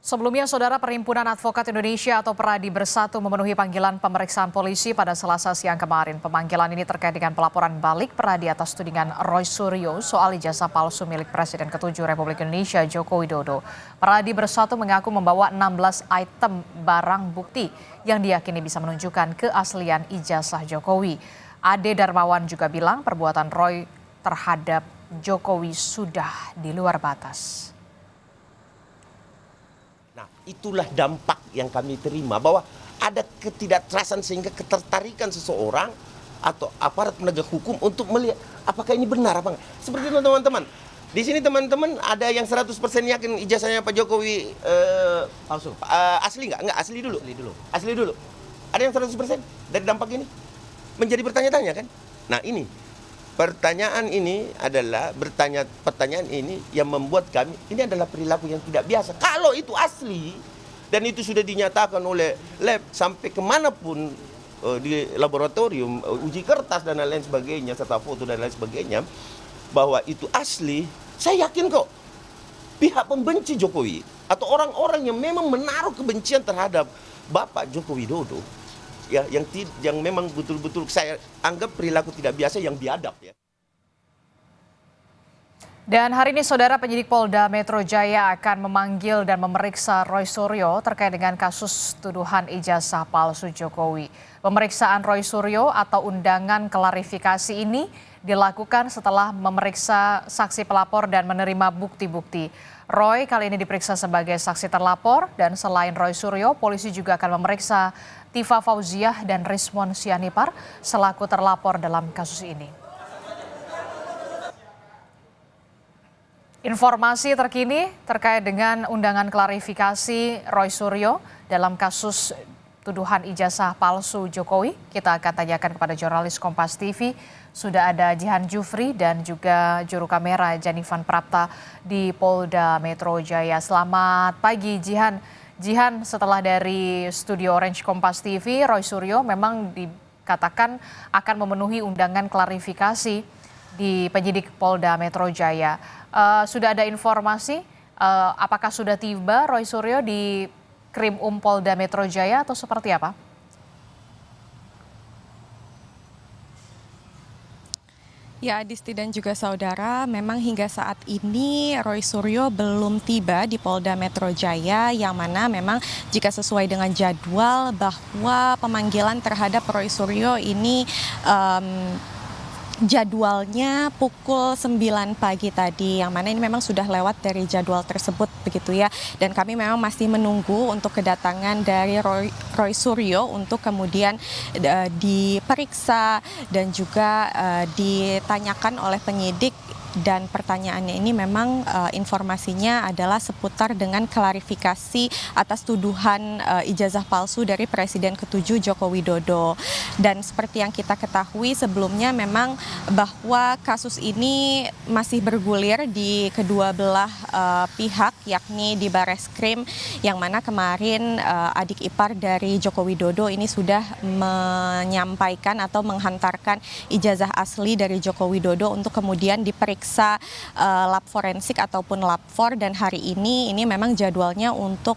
Sebelumnya, Saudara Perhimpunan Advokat Indonesia atau PERADI Bersatu memenuhi panggilan pemeriksaan polisi pada Selasa siang kemarin. Pemanggilan ini terkait dengan pelaporan balik PERADI atas tudingan Roy Suryo soal ijazah palsu milik Presiden ke-7 Republik Indonesia Joko Widodo. PERADI Bersatu mengaku membawa 16 item barang bukti yang diyakini bisa menunjukkan keaslian ijazah Jokowi. Ade Darmawan juga bilang perbuatan Roy terhadap Jokowi sudah di luar batas. Nah, itulah dampak yang kami terima, bahwa ada ketidakterasaan sehingga ketertarikan seseorang atau aparat penegak hukum untuk melihat apakah ini benar apa enggak. Seperti teman-teman, di sini teman-teman ada yang 100% yakin ijazahnya Pak Jokowi palsu. Asli nggak? Nggak, asli dulu. Asli dulu. Ada yang 100% dari dampak ini? Menjadi bertanya-tanya kan? Nah, ini pertanyaan ini adalah pertanyaan ini yang membuat kami, ini adalah perilaku yang tidak biasa. Kalau itu asli dan itu sudah dinyatakan oleh lab sampai kemanapun di laboratorium, uji kertas dan lain sebagainya, serta foto dan lain sebagainya, bahwa itu asli, saya yakin kok pihak pembenci Jokowi atau orang-orang yang memang menaruh kebencian terhadap Bapak Joko Widodo, ya, yang memang betul-betul saya anggap perilaku tidak biasa yang biadab ya. Dan hari ini Saudara penyidik Polda Metro Jaya akan memanggil dan memeriksa Roy Suryo terkait dengan kasus tuduhan ijazah palsu Jokowi. Pemeriksaan Roy Suryo atau undangan klarifikasi ini dilakukan setelah memeriksa saksi pelapor dan menerima bukti-bukti. Roy kali ini diperiksa sebagai saksi terlapor dan selain Roy Suryo, polisi juga akan memeriksa Tifa Fauziah dan Rismon Sianipar selaku terlapor dalam kasus ini. Informasi terkini terkait dengan undangan klarifikasi Roy Suryo dalam kasus tuduhan ijazah palsu Jokowi, kita akan tanyakan kepada jurnalis Kompas TV. Sudah ada Jihan Jufri dan juga juru kamera Janivan Prapta di Polda Metro Jaya. Selamat pagi Jihan. Jihan, setelah dari studio Orange Kompas TV, Roy Suryo memang dikatakan akan memenuhi undangan klarifikasi di penyidik Polda Metro Jaya. Sudah ada informasi apakah sudah tiba Roy Suryo di Krim Polda Metro Jaya atau seperti apa? Ya, Adisti dan juga saudara, memang hingga saat ini Roy Suryo belum tiba di Polda Metro Jaya, yang mana memang jika sesuai dengan jadwal bahwa pemanggilan terhadap Roy Suryo ini jadwalnya pukul 9 pagi tadi, yang mana ini memang sudah lewat dari jadwal tersebut begitu ya. Dan kami memang masih menunggu untuk kedatangan dari Roy Suryo untuk kemudian diperiksa dan juga ditanyakan oleh penyidik. Dan pertanyaannya ini memang informasinya adalah seputar dengan klarifikasi atas tuduhan ijazah palsu dari Presiden ke-7 Joko Widodo. Dan seperti yang kita ketahui sebelumnya memang bahwa kasus ini masih bergulir di kedua belah pihak, yakni di Bareskrim, yang mana kemarin adik ipar dari Joko Widodo ini sudah menyampaikan atau menghantarkan ijazah asli dari Joko Widodo untuk kemudian diperiksa lab forensik ataupun lab for, dan hari ini memang jadwalnya untuk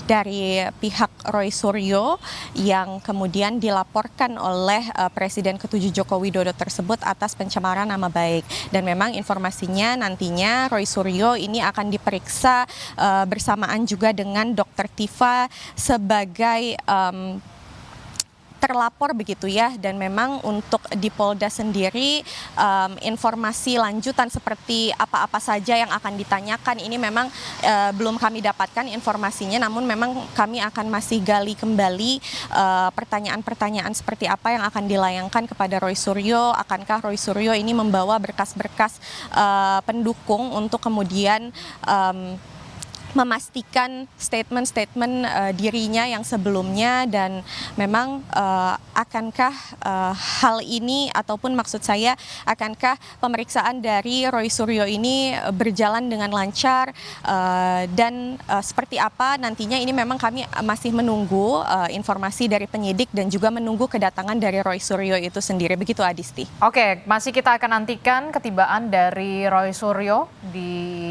dari pihak Roy Suryo yang kemudian dilaporkan oleh Presiden ke-7 Joko Widodo tersebut atas pencemaran nama baik. Dan memang informasinya nantinya Roy Suryo ini akan diperiksa bersamaan juga dengan Dr. Tifa sebagai terlapor begitu ya. Dan memang untuk di Polda sendiri informasi lanjutan seperti apa-apa saja yang akan ditanyakan ini memang belum kami dapatkan informasinya, namun memang kami akan masih gali kembali pertanyaan-pertanyaan seperti apa yang akan dilayangkan kepada Roy Suryo. Akankah Roy Suryo ini membawa berkas-berkas pendukung untuk kemudian memastikan statement-statement dirinya yang sebelumnya. Dan memang akankah hal ini ataupun maksud saya akankah pemeriksaan dari Roy Suryo ini berjalan dengan lancar dan seperti apa nantinya, ini memang kami masih menunggu informasi dari penyidik dan juga menunggu kedatangan dari Roy Suryo itu sendiri. Begitu Adisti. Oke, masih kita akan nantikan ketibaan dari Roy Suryo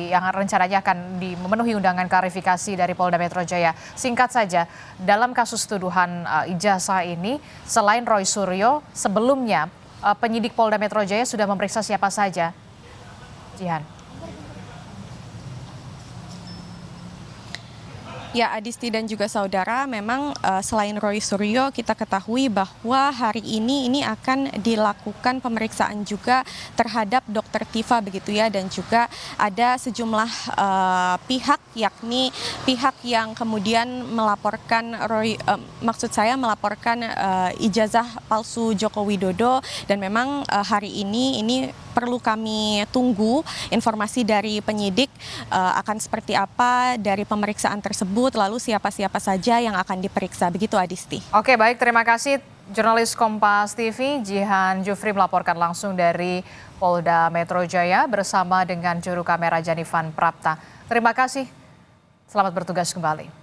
yang rencananya akan memenuhi undangan klarifikasi dari Polda Metro Jaya. Singkat saja, dalam kasus tuduhan ijazah ini, selain Roy Suryo, sebelumnya penyidik Polda Metro Jaya sudah memeriksa siapa saja? Jihan. Ya, Adisti dan juga saudara, memang selain Roy Suryo, kita ketahui bahwa hari ini akan dilakukan pemeriksaan juga terhadap Dr. Tifa begitu ya, dan juga ada sejumlah pihak, yakni pihak yang kemudian melaporkan melaporkan ijazah palsu Joko Widodo, dan memang hari ini perlu kami tunggu informasi dari penyidik akan seperti apa dari pemeriksaan tersebut, lalu siapa-siapa saja yang akan diperiksa. Begitu Adisti. Oke, baik, terima kasih jurnalis Kompas TV Jihan Jufri melaporkan langsung dari Polda Metro Jaya bersama dengan juru kamera Janifan Prapta. Terima kasih, selamat bertugas kembali.